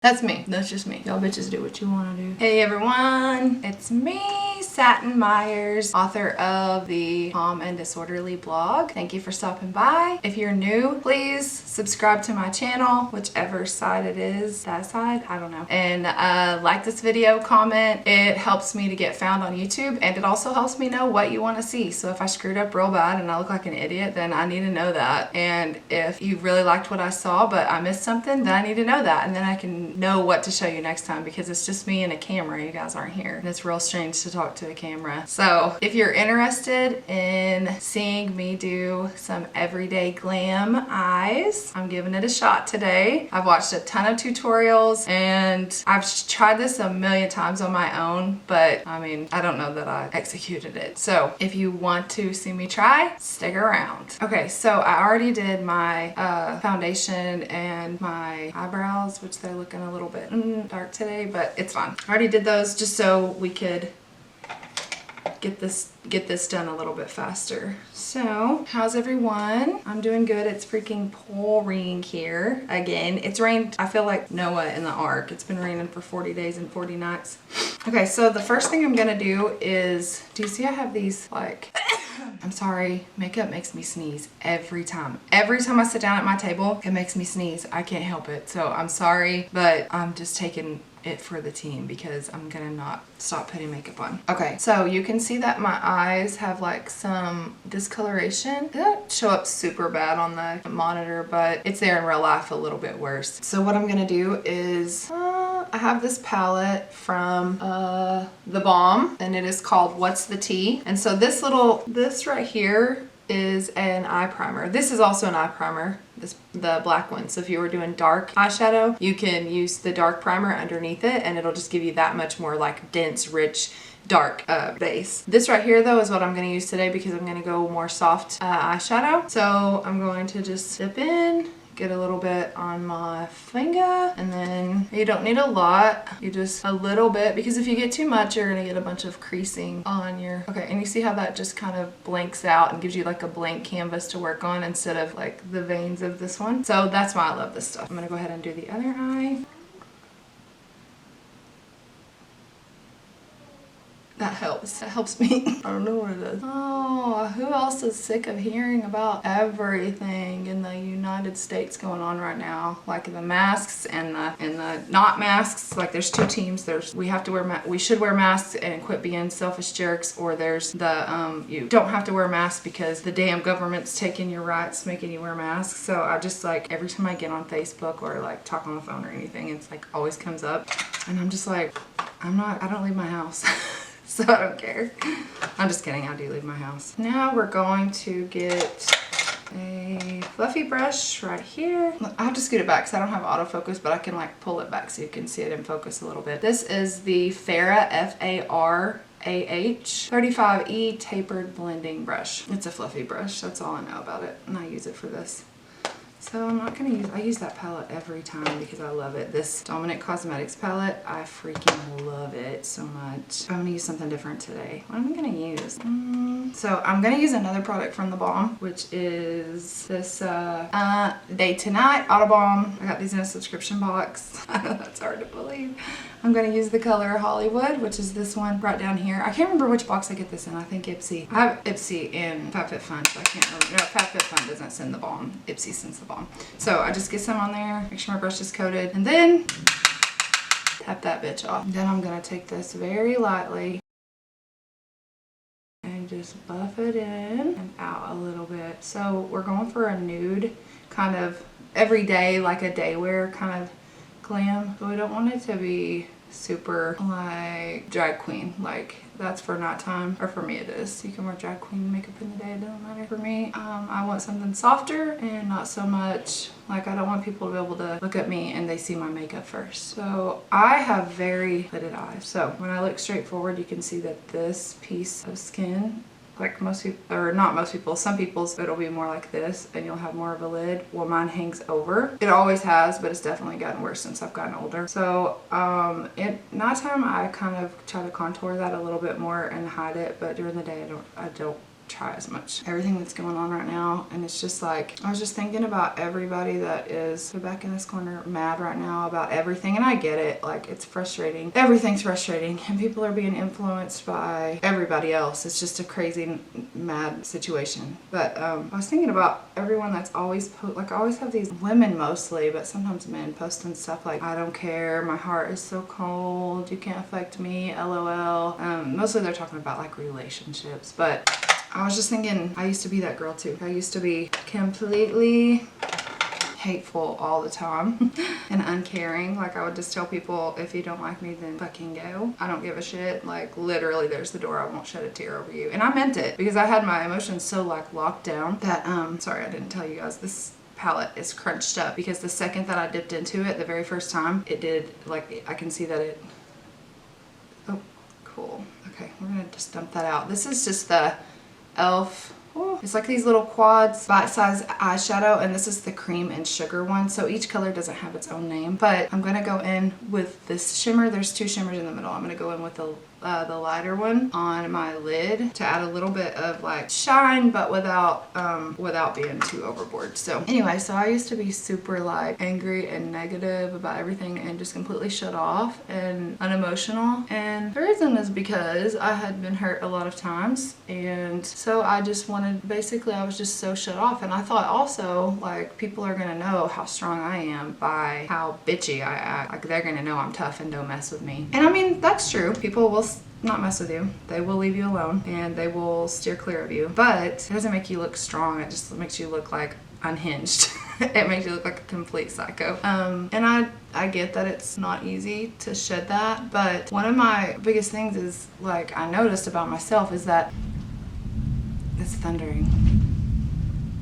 That's me. That's just me. Y'all bitches do what you want to do. Hey everyone, it's me, Satin Myers, author of the Calm and Disorderly blog. Thank you for stopping by. If you're new, please subscribe to my channel, whichever side it is. That side? I don't know. And like this video, comment. It helps me to get found on YouTube, and it also helps me know what you want to see. So if I screwed up real bad and I look like an idiot, then I need to know that. And if you really liked what I saw but I missed something, then I need to know that, and then I can know what to show you next time, because it's just me and a camera. You guys aren't here, and it's real strange to talk to a camera. So if you're interested in seeing me do some everyday glam eyes, I'm giving it a shot today. I've watched a ton of tutorials and I've tried this a million times on my own, but I mean, I don't know that I executed it. So if you want to see me try, stick around. Okay, so I already did my foundation and my eyebrows, which they're looking a little bit dark today, but it's fine. I already did those just so we could get this done a little bit faster. So how's everyone? I'm doing good. It's freaking pouring here again. It's rained, I feel like Noah in the Ark. It's been raining for 40 days and 40 nights. Okay, so the first thing I'm gonna do is, do you see I have these like I'm sorry, makeup makes me sneeze every time. Every time I sit down at my table, it makes me sneeze. I can't help it. So I'm sorry, but I'm just taking it for the team because I'm gonna not stop putting makeup on. Okay, so you can see that my eyes have like some discoloration. It doesn't show up super bad on the monitor, but it's there in real life a little bit worse. So what I'm gonna do is, I have this palette from The Balm, and it is called What's the Tea? And so this right here is an eye primer. This is also an eye primer, the black one. So if you were doing dark eyeshadow, you can use the dark primer underneath it, and it'll just give you that much more like dense, rich, dark base. This right here though is what I'm going to use today because I'm going to go more soft eyeshadow. So I'm going to just dip in, get a little bit on my finger, and then you don't need a lot, you just a little bit, because if you get too much you're gonna get a bunch of creasing on your, okay, and you see how that just kind of blanks out and gives you like a blank canvas to work on instead of like the veins of this one. So that's why I love this stuff. I'm gonna go ahead and do the other eye. That helps. That helps me. I don't know what it is. Oh, who else is sick of hearing about everything in the United States going on right now? Like the masks and the not masks. Like there's two teams. There's we should wear masks and quit being selfish jerks, or there's the you don't have to wear masks because the damn government's taking your rights, making you wear masks. So I just like every time I get on Facebook or like talk on the phone or anything, it's like always comes up, and I'm just like, I don't leave my house. So I don't care. I'm just kidding, I do leave my house. Now we're going to get a fluffy brush right here. I have to scoot it back because I don't have autofocus, but I can like pull it back so you can see it in focus a little bit. This is the Farah, F-A-R-A-H 35E tapered blending brush. It's a fluffy brush, that's all I know about it, and I use it for this. So I'm not gonna I use that palette every time because I love it. This Dominic Cosmetics palette, I freaking love it so much. I'm gonna use something different today. What am I gonna use? So I'm gonna use another product from The Balm, which is this Day to Night Auto Balm. I got these in a subscription box. I know that's hard to believe. I'm gonna use the color Hollywood, which is this one right down here. I can't remember which box I get this in. I think Ipsy. I have Ipsy in FabFitFun, so I can't remember. No, FabFitFun doesn't send The Balm. Ipsy sends The Balm. So I just get some on there, make sure my brush is coated, and then tap that bitch off. Then I'm gonna take this very lightly and just buff it in and out a little bit. So we're going for a nude kind of everyday, like a day wear kind of glam. But we don't want it to be super like drag queen, like that's for nighttime, or for me it is. You can wear drag queen makeup in the day, it doesn't matter. For me, I want something softer and not so much, like I don't want people to be able to look at me and they see my makeup first. So I have very lidded eyes. So when I look straight forward, you can see that this piece of skin, like most people, or not most people, some people's it'll be more like this and you'll have more of a lid. Well, mine hangs over. It always has, but it's definitely gotten worse since I've gotten older. So at nighttime I kind of try to contour that a little bit more and hide it, but during the day I don't try as much. Everything that's going on right now, and it's just like, I was just thinking about everybody that is back in this corner mad right now about everything, and I get it, like it's frustrating. Everything's frustrating, and people are being influenced by everybody else. It's just a crazy, mad situation. But I was thinking about everyone that's always like I always have these women mostly, but sometimes men posting stuff like, I don't care, my heart is so cold, you can't affect me, LOL. Mostly they're talking about like relationships, but I was just thinking, I used to be that girl too. I used to be completely hateful all the time and uncaring. Like I would just tell people, if you don't like me, then fucking go. I don't give a shit. Like literally there's the door, I won't shed a tear over you. And I meant it, because I had my emotions so like locked down that sorry, I didn't tell you guys, this palette is crunched up because the second that I dipped into it, the very first time, it did, like I can see that it, oh cool. Okay, we're gonna just dump that out. This is just the e.l.f. It's like these little quads, bite-sized eyeshadow, and this is the cream and sugar one. So each color doesn't have its own name, but I'm gonna go in with this shimmer. There's two shimmers in the middle. I'm gonna go in with the lighter one on my lid to add a little bit of like shine, but without being too overboard. So anyway, so I used to be super like angry and negative about everything and just completely shut off and unemotional. And the reason is because I had been hurt a lot of times, and so I just wanted, basically I was just so shut off. And I thought also, like, people are gonna know how strong I am by how bitchy I act. Like they're gonna know I'm tough and don't mess with me. And I mean, that's true. People will not mess with you. They will leave you alone and they will steer clear of you. But it doesn't make you look strong. It just makes you look like unhinged. It makes you look like a complete psycho. And I get that it's not easy to shed that, but one of my biggest things is, like, I noticed about myself is that it's thundering.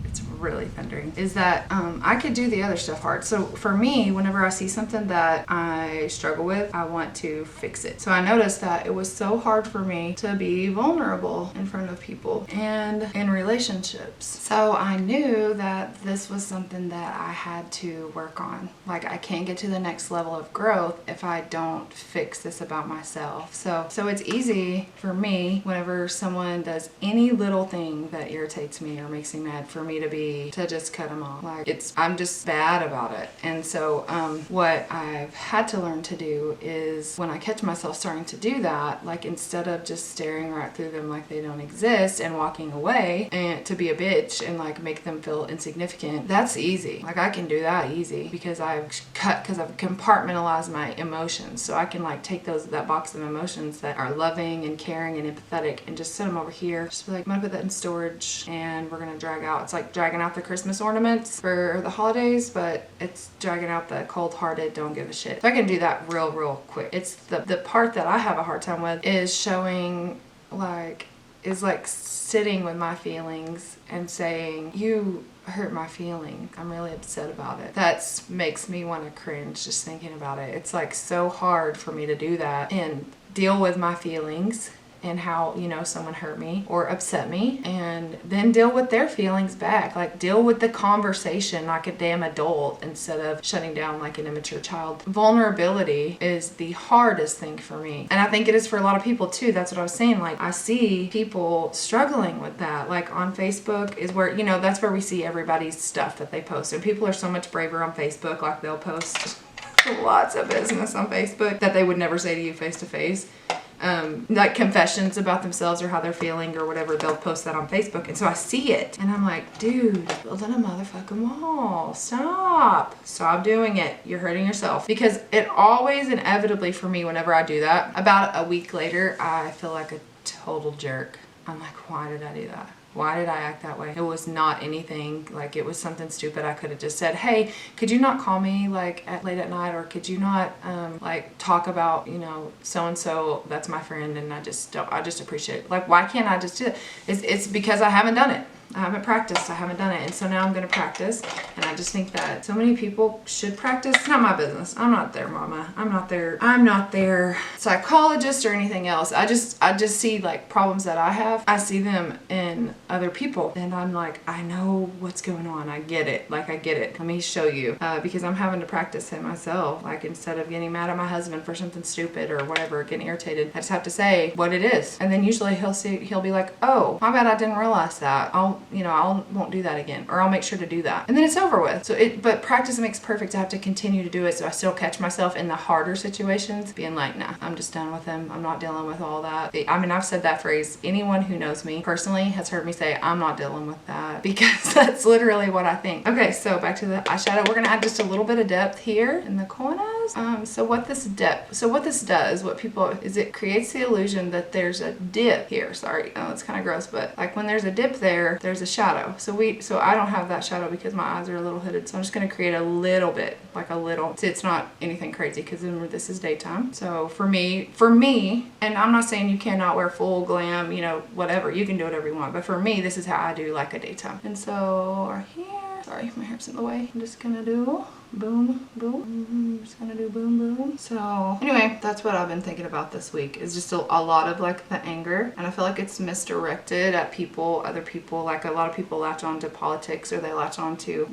It's really thundering. Is that I could do the other stuff hard. So for me, whenever I see something that I struggle with, I want to fix it. So I noticed that it was so hard for me to be vulnerable in front of people and in relationships. So I knew that this was something that I had to work on. Like, I can't get to the next level of growth if I don't fix this about myself. So it's easy for me whenever someone does any little thing that irritates me or makes me mad, for me to just cut them off. Like, I'm just bad about it. And so what I've had to learn to do is, when I catch myself starting to do that, like, instead of just staring right through them like they don't exist and walking away and to be a bitch and like make them feel insignificant, that's easy. Like, I can do that easy because I've compartmentalized my emotions. So I can like take that box of emotions that are loving and caring and empathetic and just set them over here. Just be like, I'm gonna put that in storage and we're gonna drag out. It's like dragging out the Christmas ornaments for the holidays, but it's dragging out the cold-hearted, don't give a shit. So I can do that real quick. It's the part that I have a hard time with is showing, like, is like sitting with my feelings and saying, you hurt my feelings, I'm really upset about it. That makes me want to cringe just thinking about it. It's like so hard for me to do that and deal with my feelings and how, you know, someone hurt me or upset me, and then deal with their feelings back. Like, deal with the conversation like a damn adult instead of shutting down like an immature child. Vulnerability is the hardest thing for me, and I think it is for a lot of people too. That's what I was saying. Like, I see people struggling with that. Like, on Facebook is where, you know, that's where we see everybody's stuff that they post, and people are so much braver on Facebook. Like, they'll post lots of business on Facebook that they would never say to you face to face. Like confessions about themselves or how they're feeling or whatever, they'll post that on Facebook. And so I see it and I'm like, dude, build a motherfucking wall. Stop doing it. You're hurting yourself. Because it always inevitably, for me, whenever I do that, about a week later, I feel like a total jerk. I'm like, why did I do that? Why did I act that way? It was not anything, like, it was something stupid. I could have just said, hey, could you not call me like late at night, or could you not like talk about, you know, so-and-so, that's my friend, and I just appreciate it. Like, why can't I just do it? It's because I haven't done it. I haven't practiced. I haven't done it. And so now I'm going to practice. And I just think that so many people should practice. It's not my business. I'm not their mama. I'm not their psychologist or anything else. I just see like problems that I have. I see them in other people. And I'm like, I know what's going on. I get it. Like, I get it. Let me show you. Because I'm having to practice it myself. Like, instead of getting mad at my husband for something stupid or whatever, getting irritated, I just have to say what it is. And then usually he'll be like, oh, my bad, I didn't realize that. I won't do that again, or I'll make sure to do that. And then it's over with. But practice makes perfect. I have to continue to do it. So I still catch myself in the harder situations being like, nah, I'm just done with him. I'm not dealing with all that. I mean, I've said that phrase. Anyone who knows me personally has heard me say, I'm not dealing with that, because that's literally what I think. Okay, so back to the eyeshadow. We're gonna add just a little bit of depth here in the corners. So what this does, is it creates the illusion that there's a dip here. Sorry, oh, it's kind of gross, but like when there's a dip there, there's a shadow. So I don't have that shadow because my eyes are a little hooded. So I'm just gonna create a little bit, like a little. See, it's not anything crazy because this is daytime. So for me, and I'm not saying you cannot wear full glam, whatever. You can do whatever you want. But for me, this is how I do like a daytime. And so right here. Sorry, my hair's in the way. I'm just gonna do boom, boom. I'm just gonna do boom, boom. So anyway, that's what I've been thinking about this week, is just a lot of like the anger. And I feel like it's misdirected at other people. Like a lot of people latch on to politics, or they latch on to,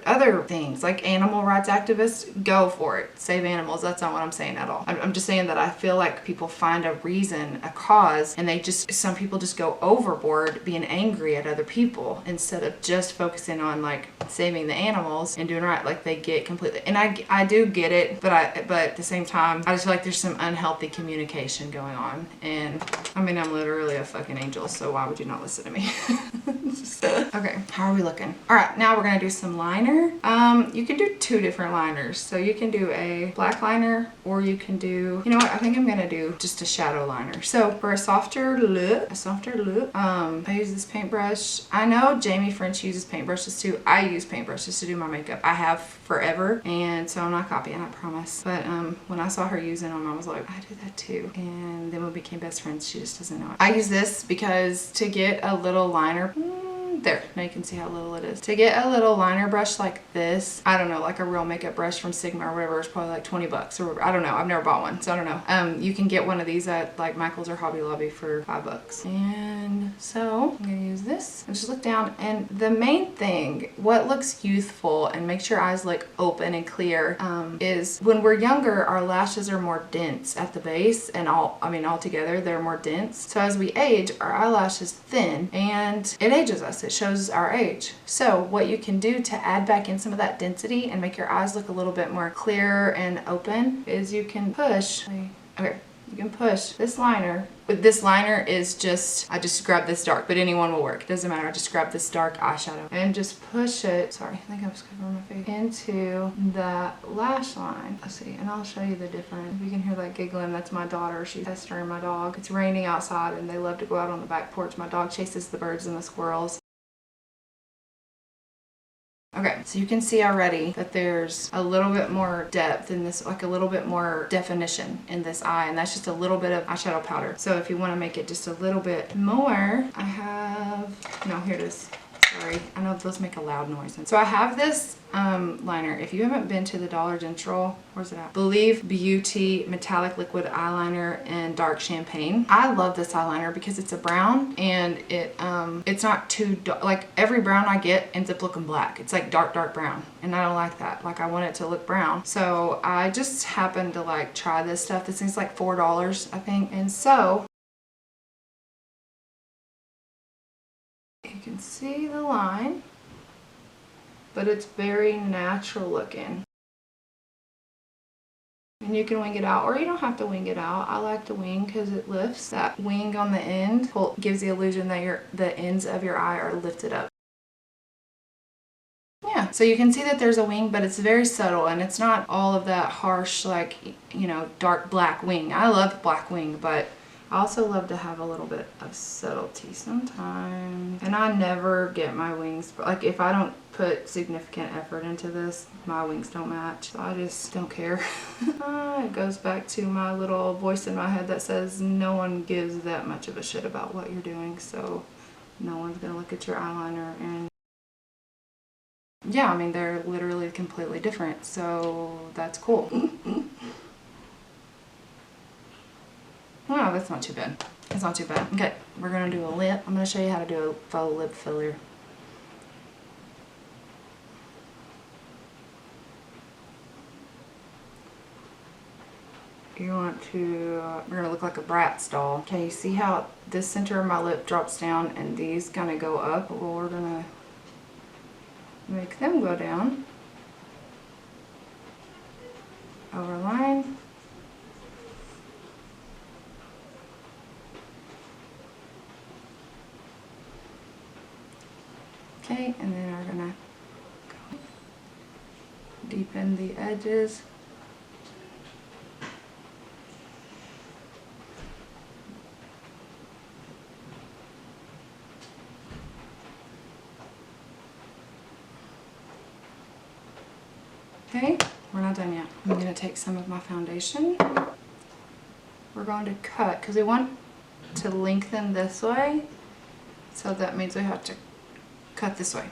other things. Like animal rights activists, go for it. Save animals. That's not what I'm saying at all. I'm just saying that I feel like people find a reason, a cause, and some people just go overboard being angry at other people instead of just focusing on like saving the animals and doing right. Like they get completely, and I do get it, but at the same time, I just feel like there's some unhealthy communication going on. And I mean, I'm literally a fucking angel, so why would you not listen to me? Okay, how are we looking? All right, now we're gonna do some liner. You can do two different liners. So you can do a black liner, or you can do, I think I'm gonna do just a shadow liner. So for a softer look, I use this paintbrush. I know Jamie French uses paintbrushes too. I use paintbrushes to do my makeup. I have forever, and so I'm not copying, I promise. But when I saw her using them, I was like, I do that too. And then we became best friends. She just doesn't know it. I use this because to get a little liner, there, now you can see how little it is. To get a little liner brush like this, I don't know, like a real makeup brush from Sigma or whatever, it's probably like 20 bucks or I don't know. I've never bought one, so I don't know. You can get one of these at like Michael's or Hobby Lobby for $5. And so I'm gonna use this and just look down. And the main thing, what looks youthful and makes your eyes look open and clear, is when we're younger, our lashes are more dense at the base, and all together they're more dense. So as we age, our eyelashes thin, and it ages us. It shows our age. So what you can do to add back in some of that density and make your eyes look a little bit more clear and open is you can push, you can push this liner. But this liner is I just grabbed this dark, but anyone will work. It doesn't matter. I just grabbed this dark eyeshadow and just push it, sorry, I think I was covering my face, into that lash line. Let's see, and I'll show you the difference. If you can hear that giggling, that's my daughter. She's pestering my dog. It's raining outside and they love to go out on the back porch. My dog chases the birds and the squirrels. Okay, so you can see already that there's a little bit more depth in this, like a little bit more definition in this eye, and that's just a little bit of eyeshadow powder. So if you want to make it just a little bit more, here it is. Sorry, I know those make a loud noise. So I have this liner. If you haven't been to the Dollar General, where's it at? Believe Beauty Metallic Liquid Eyeliner in Dark Champagne. I love this eyeliner because it's a brown, and it's not too dark. Like every brown I get ends up looking black. It's like dark brown, and I don't like that. Like I want it to look brown. So I just happened to like try this stuff. This thing's like $4, I think. And so you can see the line, but it's very natural looking. And you can wing it out, or you don't have to wing it out. I like to wing because it lifts. That wing on the end gives the illusion that the ends of your eye are lifted up. Yeah, so you can see that there's a wing, but it's very subtle, and it's not all of that harsh, like, dark black wing. I love black wing, but I also love to have a little bit of subtlety sometimes. And I never get my wings, like if I don't put significant effort into this, my wings don't match. So I just don't care. It goes back to my little voice in my head that says no one gives that much of a shit about what you're doing. So No one's gonna look at your eyeliner and yeah, I mean, they're literally completely different, so that's cool. Oh, that's not too bad. It's not too bad. Okay, we're gonna do a lip. I'm gonna show you how to do a faux lip filler. You want to, we're gonna look like a Bratz doll. Okay, see how this center of my lip drops down and these kind of go up? Well, we're gonna make them go down. Overline. Okay, and then we're gonna deepen the edges. Okay, we're not done yet. I'm going to take some of my foundation. We're going to cut because we want to lengthen this way, so that means we have to cut this way.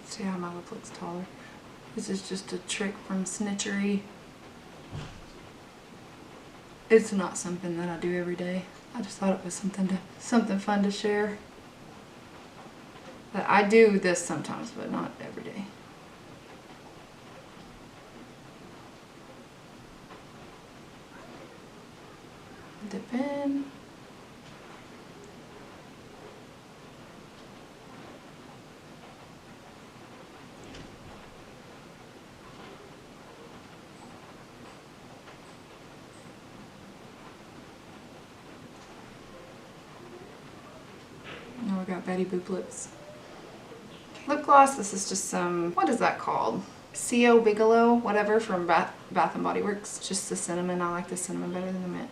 See how my lip looks taller? This is just a trick from Snitchery. It's not something that I do every day. I just thought it was something fun to share. But I do this sometimes, but not every day. Dip in. Now we got Betty Boop lips. Lip gloss, this is just some, what is that called? CO Bigelow, whatever, from Bath and Body Works. Just the cinnamon. I like the cinnamon better than the mint.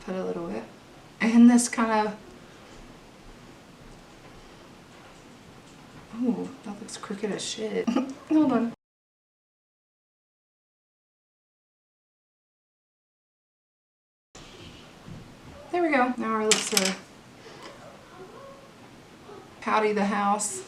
Put a little bit. And this kind of, ooh, that looks crooked as shit. Hold on. There we go. Now our lips are pouty the house.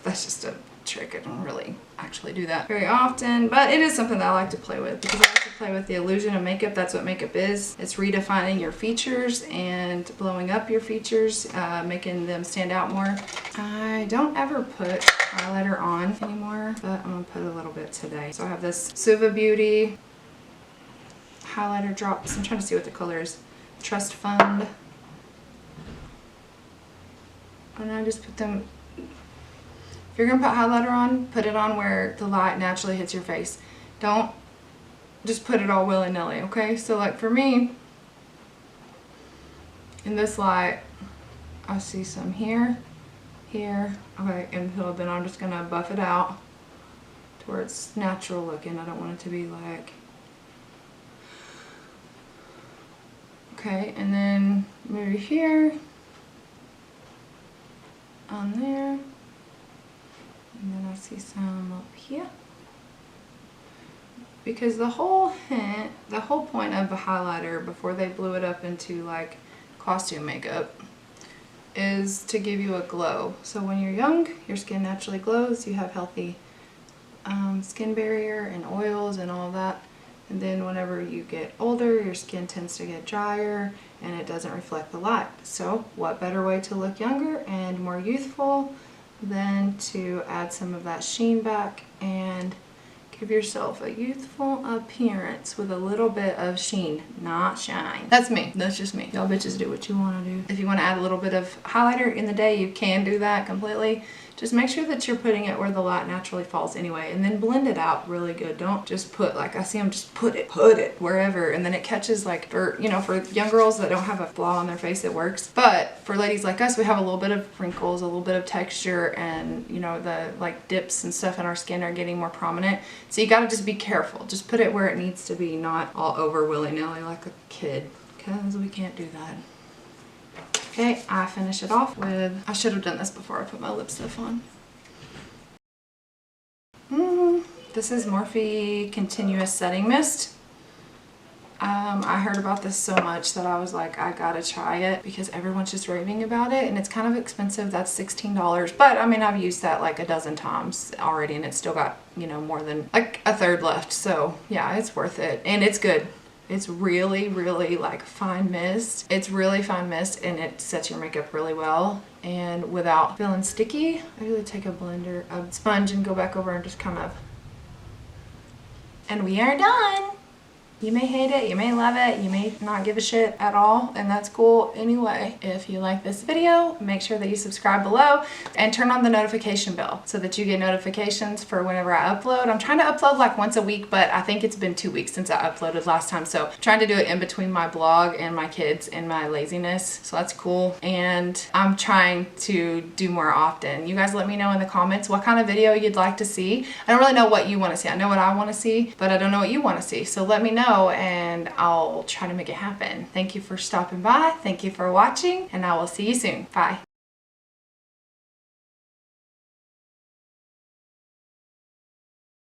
That's just a trick. I don't really actually do that very often, but it is something that I like to play with because I like to play with the illusion of makeup. That's what makeup is. It's redefining your features and blowing up your features, making them stand out more. I don't ever put highlighter on anymore, but I'm gonna put a little bit today. So I have this Suva Beauty highlighter drops. I'm trying to see what the color is. Trust Fund. And I just put them, if you're gonna put highlighter on, put it on where the light naturally hits your face. Don't just put it all willy-nilly, okay? So like for me, in this light, I see some here, here, okay, and so then I'm just gonna buff it out to where it's natural looking. I don't want it to be like, okay, and then maybe here, on there, and then I see some up here. Because the whole point of a highlighter before they blew it up into like costume makeup is to give you a glow. So when you're young, your skin naturally glows, you have healthy skin barrier and oils and all of that. And then whenever you get older, your skin tends to get drier and it doesn't reflect the light. So what better way to look younger and more youthful than to add some of that sheen back and give yourself a youthful appearance with a little bit of sheen, not shine. That's me. That's just me. Y'all bitches do what you want to do. If you want to add a little bit of highlighter in the day, you can do that completely. just make sure that you're putting it where the light naturally falls anyway, and then blend it out really good. Don't just put, like I see them just put it wherever, and then it catches, like, for, you know, for young girls that don't have a flaw on their face, it works. But for ladies like us, we have a little bit of wrinkles, a little bit of texture, and, you know, the like dips and stuff in our skin are getting more prominent. So you gotta just be careful. Just put it where it needs to be, not all over willy-nilly like a kid, because we can't do that. Okay, I finish it off with, I should have done this before I put my lipstick on. This is Morphe Continuous Setting Mist. I heard about this so much that I was like, I gotta try it because everyone's just raving about it, and it's kind of expensive. That's $16, but I mean, I've used that like a dozen times already, and it's still got, you know, more than like a third left. So yeah, it's worth it, and it's good. It's really, really like fine mist. It's really fine mist, and it sets your makeup really well. And without feeling sticky, I usually take a sponge and go back over and just kind of, and we are done. You may hate it, you may love it, you may not give a shit at all, and that's cool anyway. If you like this video, make sure that you subscribe below and turn on the notification bell so that you get notifications for whenever I upload. I'm trying to upload like once a week, but I think it's been 2 weeks since I uploaded last time, so I'm trying to do it in between my blog and my kids and my laziness, so that's cool. And I'm trying to do more often. You guys let me know in the comments what kind of video you'd like to see. I don't really know what you want to see. I know what I want to see, but I don't know what you want to see, so let me know and I'll try to make it happen. Thank you for stopping by. Thank you for watching, and I will see you soon. Bye.